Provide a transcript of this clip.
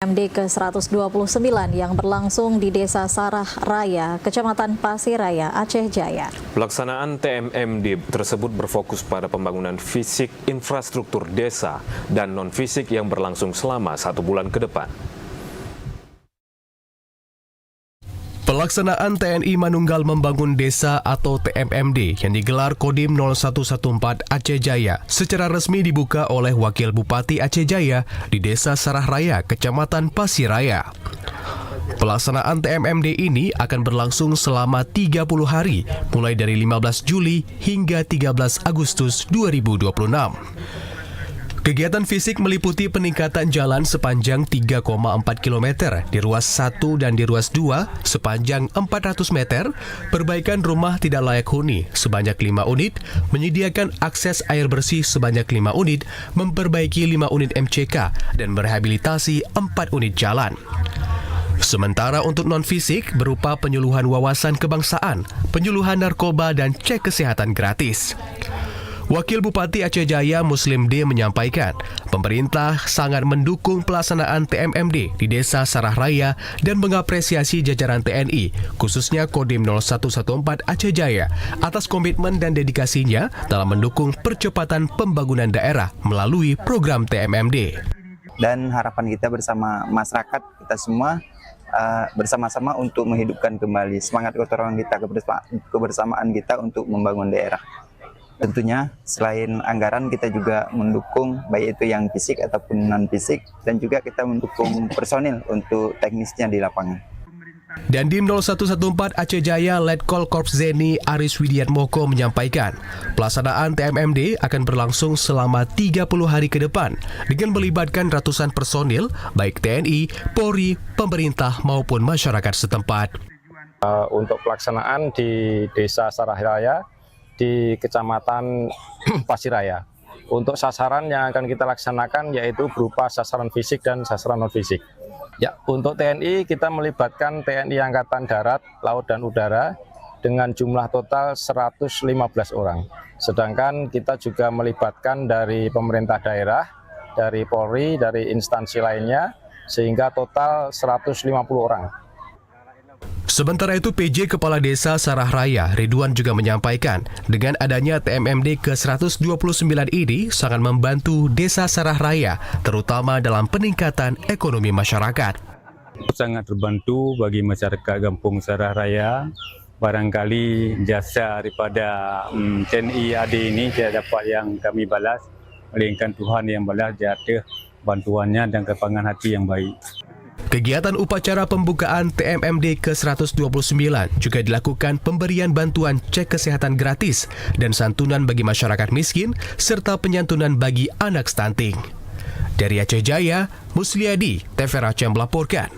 MD ke-129 yang berlangsung di Desa Sarah Raya, Kecamatan Pasiraya, Aceh Jaya. Pelaksanaan TMMD tersebut berfokus pada pembangunan fisik infrastruktur desa dan non-fisik yang berlangsung selama 1 bulan ke depan. Pelaksanaan TNI Manunggal Membangun Desa atau TMMD yang digelar Kodim 0114 Aceh Jaya secara resmi dibuka oleh Wakil Bupati Aceh Jaya di Desa Sarah Raya, Kecamatan Pasiraya. Pelaksanaan TMMD ini akan berlangsung selama 30 hari, mulai dari 15 Juli hingga 13 Agustus 2026. Kegiatan fisik meliputi peningkatan jalan sepanjang 3,4 km di ruas 1 dan di ruas 2 sepanjang 400 meter, perbaikan rumah tidak layak huni sebanyak 5 unit, menyediakan akses air bersih sebanyak 5 unit, memperbaiki 5 unit MCK, dan merehabilitasi 4 unit jalan. Sementara untuk non-fisik berupa penyuluhan wawasan kebangsaan, penyuluhan narkoba, dan cek kesehatan gratis. Wakil Bupati Aceh Jaya Muslim D menyampaikan, pemerintah sangat mendukung pelaksanaan TMMD di Desa Sarah Raya dan mengapresiasi jajaran TNI, khususnya Kodim 0114 Aceh Jaya, atas komitmen dan dedikasinya dalam mendukung percepatan pembangunan daerah melalui program TMMD. Dan harapan kita bersama masyarakat, kita semua bersama-sama untuk menghidupkan kembali semangat gotong royong kita, kebersamaan kita untuk membangun daerah. Tentunya selain anggaran kita juga mendukung baik itu yang fisik ataupun non-fisik, dan juga kita mendukung personil untuk teknisnya di lapangan. Dandim 0114 Aceh Jaya Letkol Korps Zeni Aris Widiatmoko menyampaikan, pelaksanaan TMMD akan berlangsung selama 30 hari ke depan dengan melibatkan ratusan personil baik TNI, Polri, pemerintah maupun masyarakat setempat. Untuk pelaksanaan di Desa Sarah Raya di Kecamatan Pasiraya. Untuk sasaran yang akan kita laksanakan yaitu berupa sasaran fisik dan sasaran non-fisik. Ya, untuk TNI kita melibatkan TNI Angkatan Darat, Laut, dan Udara dengan jumlah total 115 orang. Sedangkan kita juga melibatkan dari pemerintah daerah, dari Polri, dari instansi lainnya, sehingga total 150 orang. Sementara itu, PJ Kepala Desa Sarah Raya, Ridwan, juga menyampaikan dengan adanya TMMD ke-129 ini sangat membantu Desa Sarah Raya, terutama dalam peningkatan ekonomi masyarakat. Sangat terbantu bagi masyarakat Kampung Sarah Raya. Barangkali jasa daripada TNI AD ini tidak dapat yang kami balas, melainkan Tuhan yang balas jatuh bantuannya dan kepangan hati yang baik. Kegiatan upacara pembukaan TMMD ke-129 juga dilakukan pemberian bantuan cek kesehatan gratis dan santunan bagi masyarakat miskin serta penyantunan bagi anak stunting. Dari Aceh Jaya, Musliadi, TVRI Aceh melaporkan.